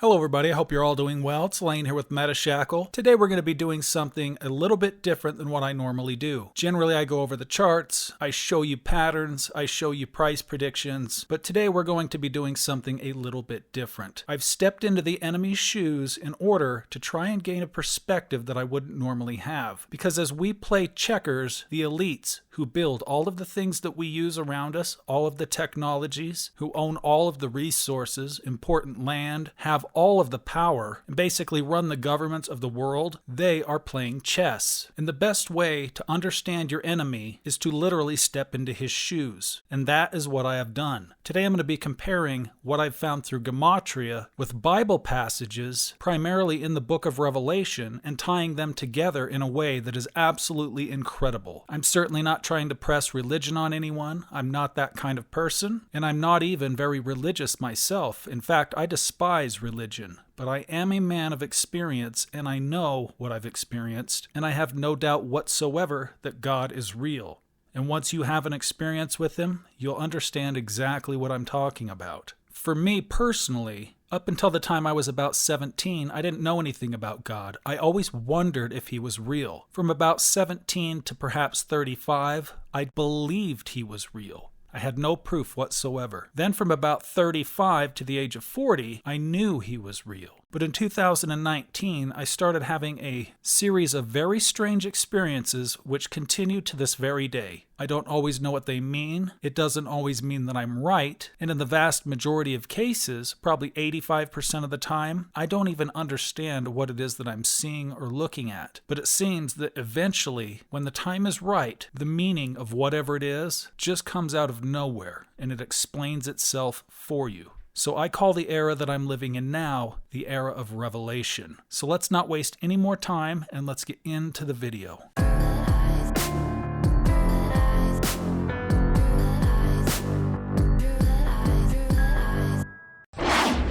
Hello everybody, I hope you're all doing well. It's Lane here with MetaShackle. Today we're going to be doing something a little bit different than what I normally do. Generally I go over the charts, I show you patterns, I show you price predictions, but today we're going to be doing something a little bit different. I've stepped into the enemy's shoes in order to try and gain a perspective that I wouldn't normally have. Because as we play checkers, the elites who build all of the things that we use around us, all of the technologies, who own all of the resources, important land, have all of the power, and basically run the governments of the world, they are playing chess. And the best way to understand your enemy is to literally step into his shoes. And that is what I have done. Today I'm going to be comparing what I've found through Gematria with Bible passages, primarily in the book of Revelation, and tying them together in a way that is absolutely incredible. I'm certainly not trying to press religion on anyone. I'm not that kind of person, and I'm not even very religious myself. In fact, I despise religion, but I am a man of experience, and I know what I've experienced, and I have no doubt whatsoever that God is real. And once you have an experience with him, you'll understand exactly what I'm talking about. For me personally, up until the time I was about 17, I didn't know anything about God. I always wondered if he was real. From about 17 to perhaps 35, I believed he was real. I had no proof whatsoever. Then from about 35 to the age of 40, I knew he was real. But in 2019, I started having a series of very strange experiences which continue to this very day. I don't always know what they mean. It doesn't always mean that I'm right. And in the vast majority of cases, probably 85% of the time, I don't even understand what it is that I'm seeing or looking at. But it seems that eventually, when the time is right, the meaning of whatever it is just comes out of nowhere and it explains itself for you. So I call the era that I'm living in now the era of revelation. So let's not waste any more time and let's get into the video.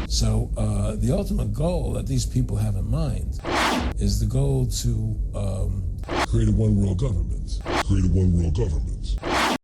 So the ultimate goal that these people have in mind is the goal to create a one world government. Create a one world government.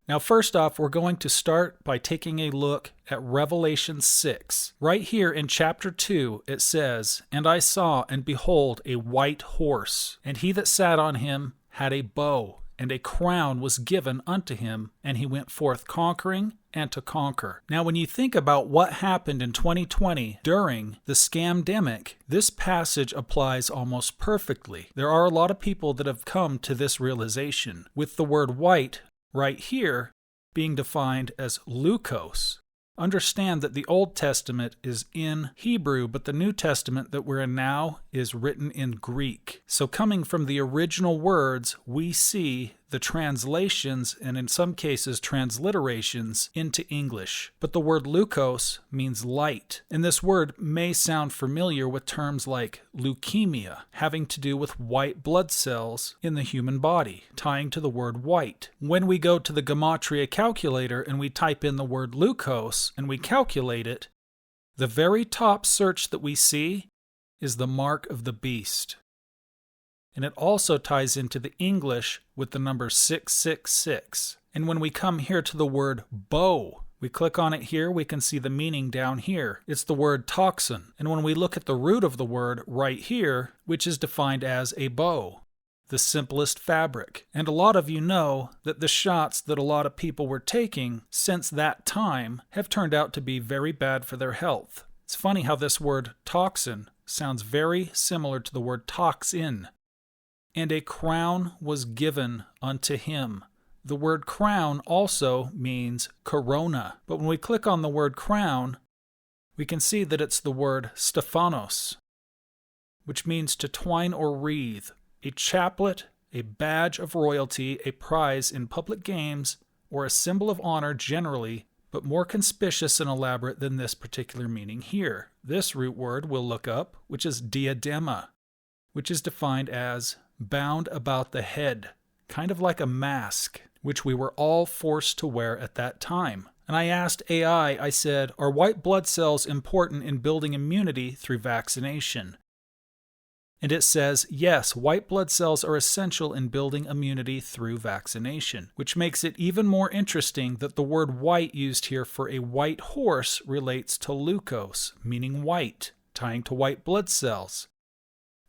Now, first off, we're going to start by taking a look at Revelation 6. Right here in chapter 2, it says, "And I saw, and behold, a white horse, and he that sat on him had a bow, and a crown was given unto him, and he went forth conquering and to conquer." Now, when you think about what happened in 2020 during the scamdemic, this passage applies almost perfectly. There are a lot of people that have come to this realization, with the word white right here being defined as leukos. Understand that the Old Testament is in Hebrew, but the New Testament that we're in now is written in Greek. So coming from the original words, we see the translations, and in some cases transliterations, into English. But the word leukos means light. And this word may sound familiar with terms like leukemia, having to do with white blood cells in the human body, tying to the word white. When we go to the Gematria calculator and we type in the word leukos and we calculate it, the very top search that we see is the mark of the beast. And it also ties into the English with the number 666. And when we come here to the word bow, we click on it here, we can see the meaning down here. It's the word toxin. And when we look at the root of the word right here, which is defined as a bow, the simplest fabric. And a lot of you know that the shots that a lot of people were taking since that time have turned out to be very bad for their health. It's funny how this word toxin sounds very similar to the word toxin. And a crown was given unto him. The word crown also means corona. But when we click on the word crown, we can see that it's the word Stephanos, which means to twine or wreathe, a chaplet, a badge of royalty, a prize in public games, or a symbol of honor generally, but more conspicuous and elaborate than this particular meaning here. This root word we'll look up, which is diadema, which is defined as bound about the head, kind of like a mask, which we were all forced to wear at that time. And I asked AI, I said, are white blood cells important in building immunity through vaccination? And it says, yes, white blood cells are essential in building immunity through vaccination, which makes it even more interesting that the word white used here for a white horse relates to leukos, meaning white, tying to white blood cells,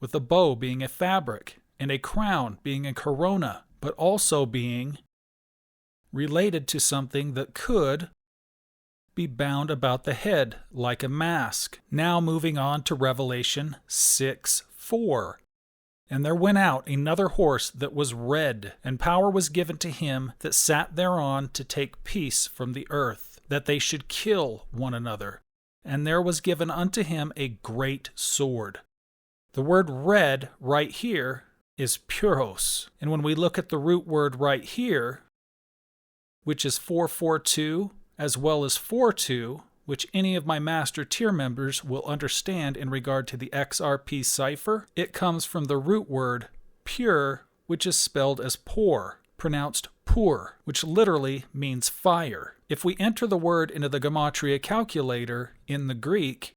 with a bow being a fabric, and a crown being a corona, but also being related to something that could be bound about the head like a mask. Now moving on to Revelation 6:4. And there went out another horse that was red, and power was given to him that sat thereon to take peace from the earth, that they should kill one another. And there was given unto him a great sword. The word red right here is puros. And when we look at the root word right here, which is 442, as well as 42, which any of my master tier members will understand in regard to the XRP cipher, it comes from the root word pure, which is spelled as por, pronounced pur, which literally means fire. If we enter the word into the Gematria calculator in the Greek,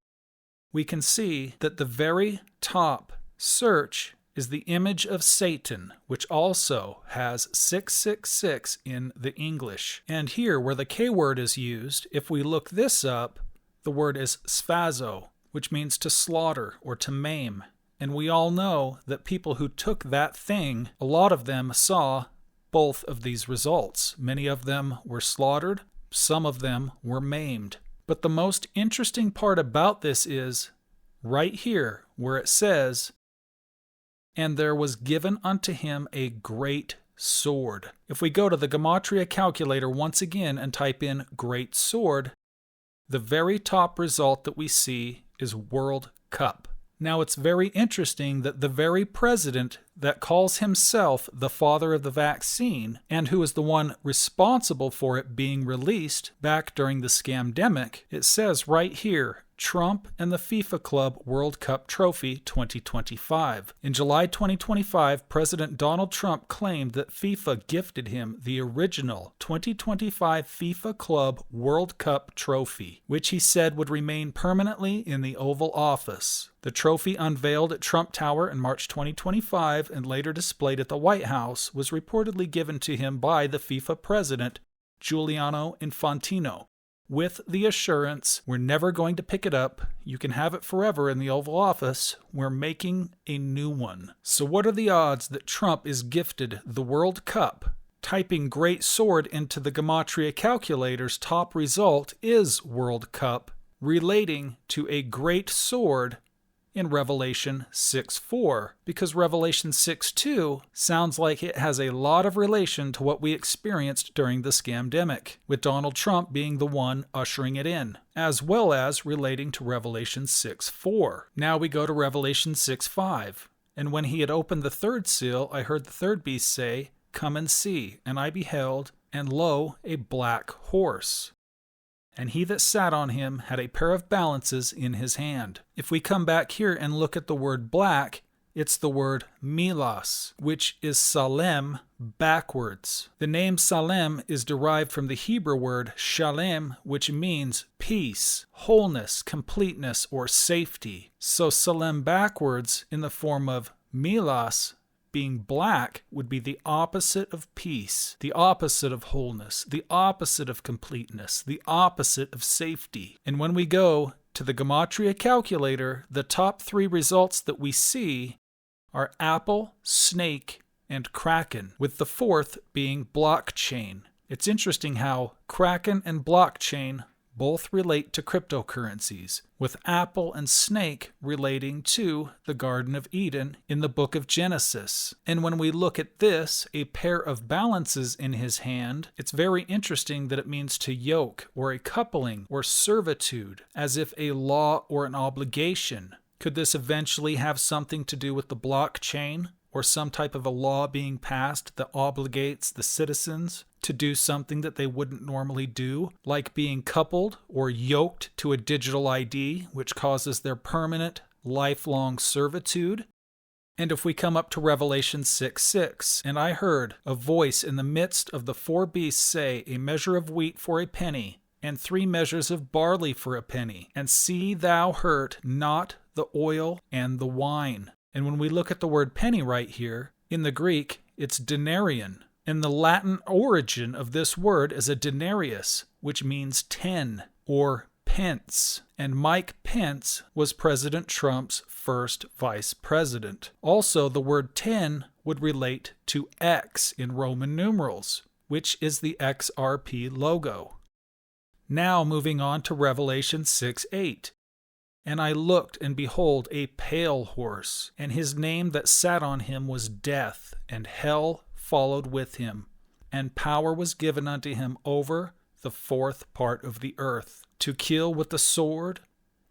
we can see that the very top search is the image of Satan, which also has 666 in the English. And here, where the K word is used, if we look this up, the word is sphazo, which means to slaughter or to maim. And we all know that people who took that thing, a lot of them saw both of these results. Many of them were slaughtered, some of them were maimed. But the most interesting part about this is right here, where it says, and there was given unto him a great sword. If we go to the Gematria calculator once again and type in great sword, the very top result that we see is World Cup. Now it's very interesting that the very president that calls himself the father of the vaccine, and who is the one responsible for it being released back during the scamdemic, it says right here, Trump and the FIFA Club World Cup Trophy 2025. In July 2025, President Donald Trump claimed that FIFA gifted him the original 2025 FIFA Club World Cup Trophy, which he said would remain permanently in the Oval Office. The trophy, unveiled at Trump Tower in March 2025 and later displayed at the White House, was reportedly given to him by the FIFA president, Giuliano Infantino, with the assurance, we're never going to pick it up, you can have it forever in the Oval Office, we're making a new one. So what are the odds that Trump is gifted the World Cup? Typing great sword into the Gematria calculator's top result is World Cup, relating to a great sword in Revelation 6:4, because Revelation 6:2 sounds like it has a lot of relation to what we experienced during the scamdemic, with Donald Trump being the one ushering it in, as well as relating to Revelation 6:4. Now we go to Revelation 6:5. And when he had opened the third seal, I heard the third beast say, Come and see. And I beheld, and lo, a black horse. And he that sat on him had a pair of balances in his hand. If we come back here and look at the word black, it's the word milas, which is salem backwards. The name Salem is derived from the Hebrew word shalem, which means peace, wholeness, completeness, or safety. So Salem backwards in the form of milas, being black, would be the opposite of peace, the opposite of wholeness, the opposite of completeness, the opposite of safety. And when we go to the Gematria calculator, the top three results that we see are apple, snake, and kraken, with the fourth being blockchain. It's interesting how kraken and blockchain both relate to cryptocurrencies, with apple and snake relating to the Garden of Eden in the book of Genesis. And when we look at this, a pair of balances in his hand, it's very interesting that it means to yoke, or a coupling, or servitude, as if a law or an obligation. Could this eventually have something to do with the blockchain, or some type of a law being passed that obligates the citizens to do something that they wouldn't normally do, like being coupled or yoked to a digital ID, which causes their permanent, lifelong servitude? And if we come up to Revelation 6:6, and I heard a voice in the midst of the four beasts say, A measure of wheat for a penny, and 3 measures of barley for a penny, and see thou hurt not the oil and the wine. And when we look at the word penny right here, in the Greek, it's denarion. And the Latin origin of this word is a denarius, which means 10 or Pence, and Mike Pence was President Trump's first vice president. Also, the word 10 would relate to X in Roman numerals, which is the XRP logo. Now moving on to Revelation 6:8. And I looked, and behold, a pale horse, and his name that sat on him was Death, and hell followed with him. And power was given unto him over the fourth part of the earth, to kill with the sword,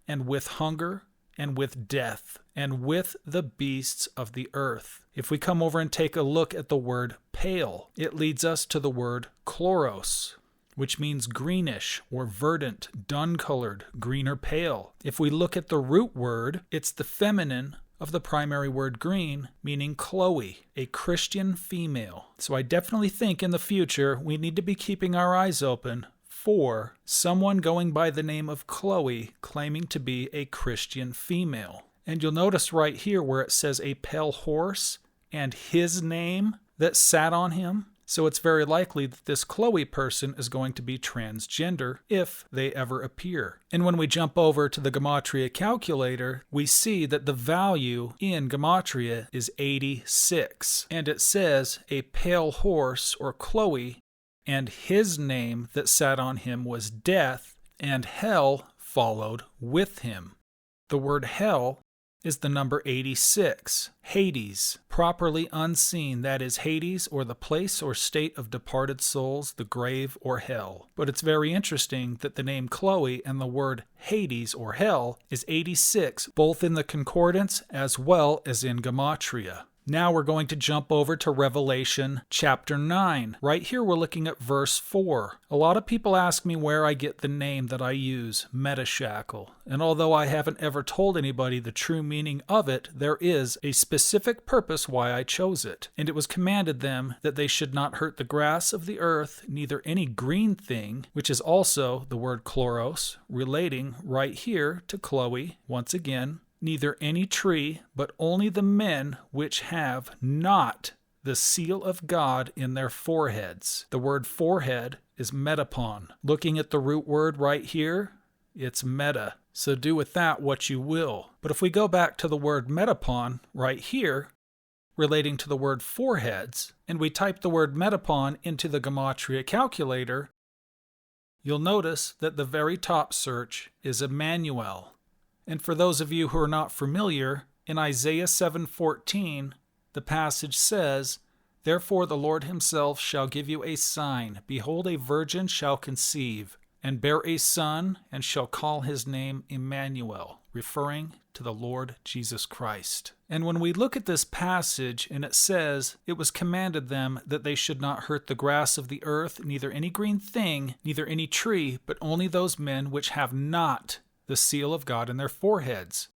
and with hunger, and with death, and with the beasts of the earth. If we come over and take a look at the word pale, it leads us to the word chloros, which means greenish or verdant, dun-colored, green or pale. If we look at the root word, it's the feminine of the primary word green, meaning Chloe, a Christian female. So I definitely think in the future we need to be keeping our eyes open for someone going by the name of Chloe claiming to be a Christian female. And you'll notice right here where it says a pale horse and his name that sat on him. So it's very likely that this Chloe person is going to be transgender if they ever appear. And when we jump over to the Gematria calculator, we see that the value in Gematria is 86. And it says a pale horse or Chloe, and his name that sat on him was Death, and hell followed with him. The word hell is the number 86, Hades, properly unseen, that is Hades, or the place or state of departed souls, the grave or hell. But it's very interesting that the name Chloe and the word Hades or hell is 86, both in the concordance as well as in Gematria. Now we're going to jump over to Revelation chapter 9. Right here we're looking at verse 4. A lot of people ask me where I get the name that I use, Metashackle. And although I haven't ever told anybody the true meaning of it, there is a specific purpose why I chose it. And it was commanded them that they should not hurt the grass of the earth, neither any green thing, which is also the word chloros, relating right here to Chloe, once again, neither any tree, but only the men which have not the seal of God in their foreheads. The word forehead is metapon. Looking at the root word right here, it's meta. So do with that what you will. But if we go back to the word metapon right here, relating to the word foreheads, and we type the word metapon into the Gematria calculator, you'll notice that the very top search is Emmanuel. And for those of you who are not familiar, in Isaiah 7:14, the passage says, Therefore the Lord himself shall give you a sign. Behold, a virgin shall conceive, and bear a son, and shall call his name Emmanuel, referring to the Lord Jesus Christ. And when we look at this passage, and it says, It was commanded them that they should not hurt the grass of the earth, neither any green thing, neither any tree, but only those men which have not the seal of God in their foreheads.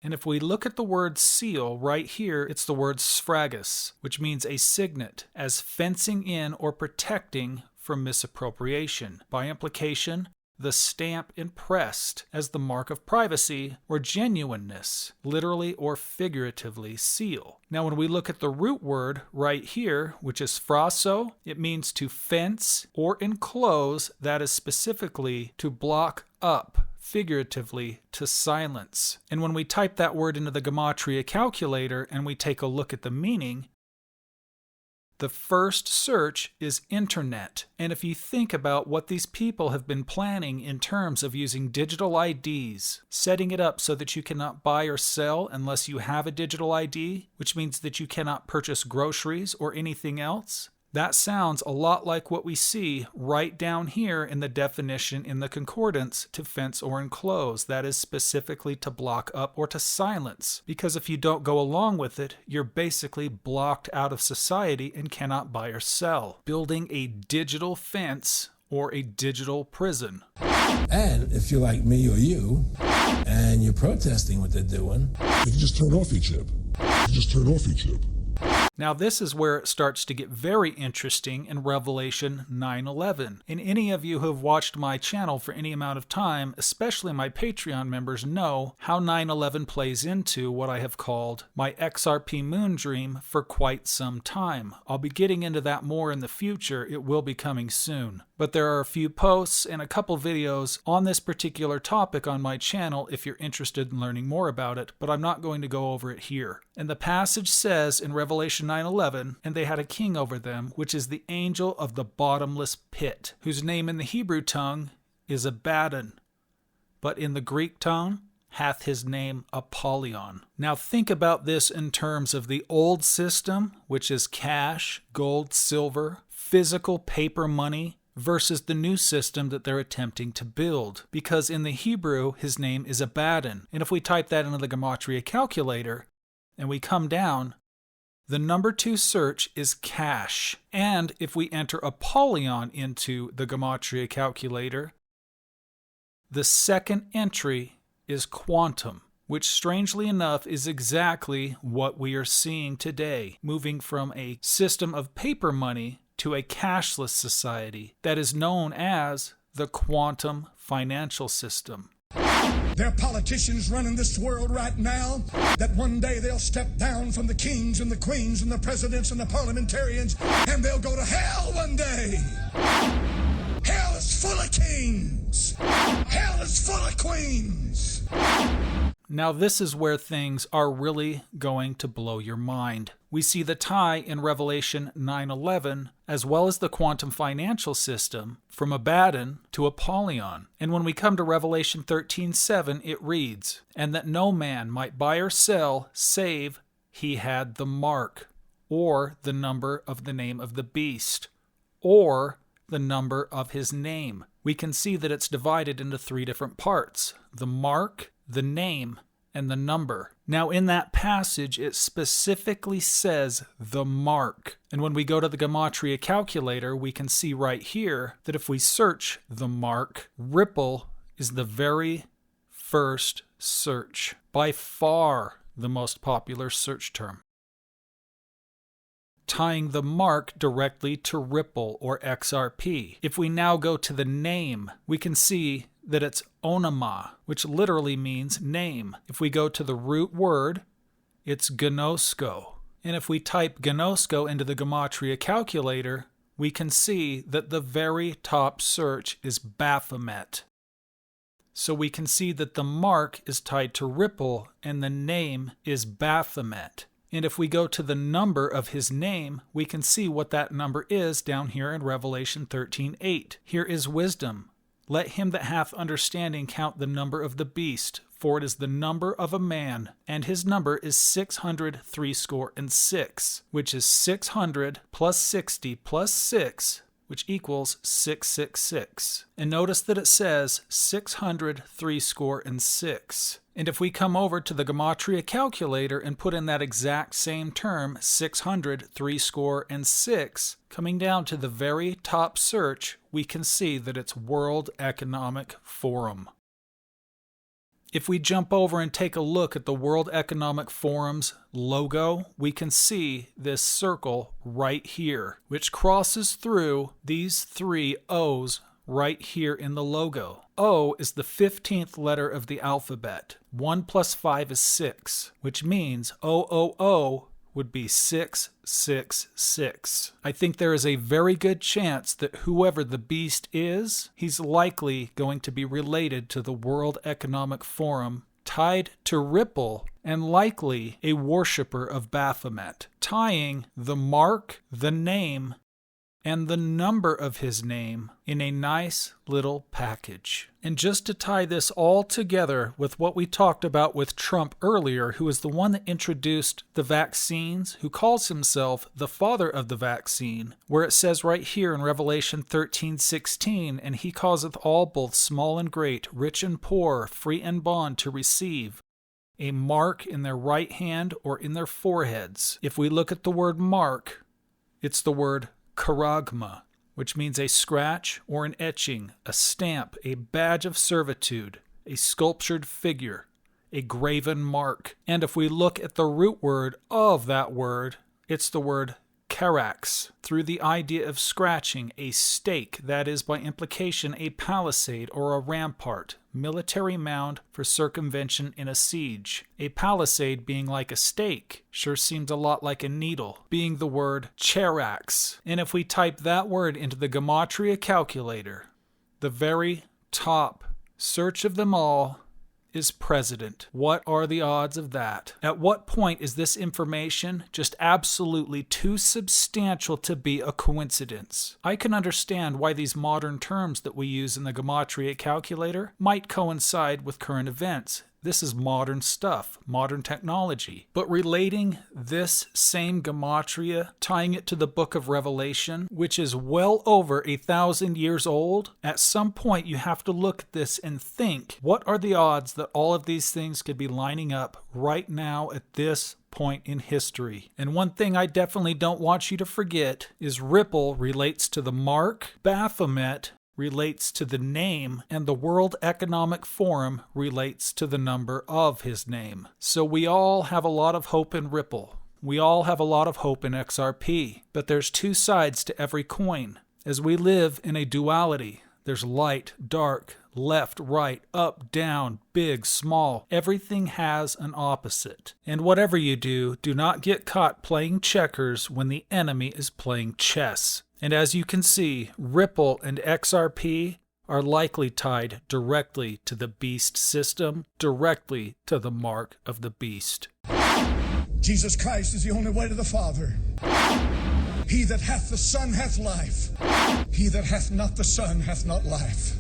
And if we look at the word seal right here, it's the word sphragus, which means a signet, as fencing in or protecting from misappropriation. By implication, the stamp impressed as the mark of privacy or genuineness, literally or figuratively seal. Now when we look at the root word right here, which is phraso, it means to fence or enclose, that is specifically to block up, figuratively to silence. And when we type that word into the Gematria calculator and we take a look at the meaning, the first search is internet. And if you think about what these people have been planning in terms of using digital IDs, setting it up so that you cannot buy or sell unless you have a digital ID, which means that you cannot purchase groceries or anything else, that sounds a lot like what we see right down here in the definition in the concordance to fence or enclose. That is specifically to block up or to silence. Because if you don't go along with it, you're basically blocked out of society and cannot buy or sell. Building a digital fence or a digital prison. And if you're like me or you, and you're protesting what they're doing, you can just turn off your chip. You just turn off your chip. Now this is where it starts to get very interesting in Revelation 9:11. And any of you who have watched my channel for any amount of time, especially my Patreon members, know how 9:11 plays into what I have called my XRP moon dream for quite some time. I'll be getting into that more in the future. It will be coming soon. But there are a few posts and a couple videos on this particular topic on my channel if you're interested in learning more about it, but I'm not going to go over it here. And the passage says in Revelation 9:11, "And they had a king over them, which is the angel of the bottomless pit, whose name in the Hebrew tongue is Abaddon, but in the Greek tongue hath his name Apollyon." Now think about this in terms of the old system, which is cash, gold, silver, physical paper money, versus the new system that they're attempting to build. Because in the Hebrew, his name is Abaddon. And if we type that into the Gematria calculator, and we come down, the number 2 search is cash. And if we enter Apollyon into the Gematria calculator, the second entry is quantum, which strangely enough is exactly what we are seeing today, moving from a system of paper money to a cashless society that is known as the quantum financial system. There are politicians running this world right now that one day they'll step down from the kings and the queens and the presidents and the parliamentarians, and they'll go to hell one day. Hell is full of kings. Hell is full of queens. Now this is where things are really going to blow your mind. We see the tie in Revelation 9:11, as well as the quantum financial system, from Abaddon to Apollyon. And when we come to Revelation 13:7, it reads, "And that no man might buy or sell, save he had the mark, or the number of the name of the beast, or the number of his name." We can see that it's divided into 3 different parts: the mark, the name, and the number. Now in that passage, it specifically says the mark. And when we go to the Gematria calculator, we can see right here that if we search the mark, Ripple is the very first search. By far the most popular search term, tying the mark directly to Ripple or XRP. If we now go to the name, we can see that it's onoma, which literally means name. If we go to the root word, it's gnosko. And if we type gnosko into the Gematria calculator, we can see that the very top search is Baphomet. So we can see that the mark is tied to Ripple and the name is Baphomet. And if we go to the number of his name, we can see what that number is down here in Revelation 13:8. Here is wisdom. "Let him that hath understanding count the number of the beast, for it is the number of a man, and his number is 666, which is 600 plus 60 plus 6, which equals 666. And notice that it says 666. And if we come over to the Gematria calculator and put in that exact same term, 666, coming down to the very top search, we can see that it's World Economic Forum. If we jump over and take a look at the World Economic Forum's logo, we can see this circle right here, which crosses through these 3 O's right here in the logo. O is the 15th letter of the alphabet. 1 plus 5 is 6, which means OOO would be 666. I think there is a very good chance that whoever the beast is, he's likely going to be related to the World Economic Forum, tied to Ripple, and likely a worshiper of Baphomet, tying the mark, the name, and the number of his name in a nice little package. And just to tie this all together with what we talked about with Trump earlier, who is the one that introduced the vaccines, who calls himself the father of the vaccine, where it says right here in Revelation 13:16, "And he causeth all, both small and great, rich and poor, free and bond, to receive a mark in their right hand or in their foreheads." If we look at the word mark, it's the word charagma, which means a scratch or an etching, a stamp, a badge of servitude, a sculptured figure, a graven mark. And if we look at the root word of that word, It's the word Carax, through the idea of scratching a stake, that is by implication a palisade or a rampart, military mound for circumvention in a siege. A palisade being like a stake sure seems a lot like a needle, being the word Charax. And if we type that word into the Gematria calculator, the very top search of them all is president. What are the odds of that? At what point is this information just absolutely too substantial to be a coincidence? I can understand why these modern terms that we use in the Gematria calculator might coincide with current events. This is modern stuff, modern technology. But relating this same Gematria, tying it to the book of Revelation, which is well over 1,000 years old, at some point you have to look at this and think, what are the odds that all of these things could be lining up right now at this point in history? And one thing I definitely don't want you to forget is Ripple relates to the mark, Baphomet relates to the name, and the World Economic Forum relates to the number of his name. So we all have a lot of hope in Ripple. We all have a lot of hope in XRP. But there's two sides to every coin. As we live in a duality, there's light, dark, left, right, up, down, big, small. Everything has an opposite. And whatever you do, do not get caught playing checkers when the enemy is playing chess. And as you can see, Ripple and XRP are likely tied directly to the beast system, directly to the mark of the beast. Jesus Christ is the only way to the Father. He that hath the Son hath life. He that hath not the Son hath not life.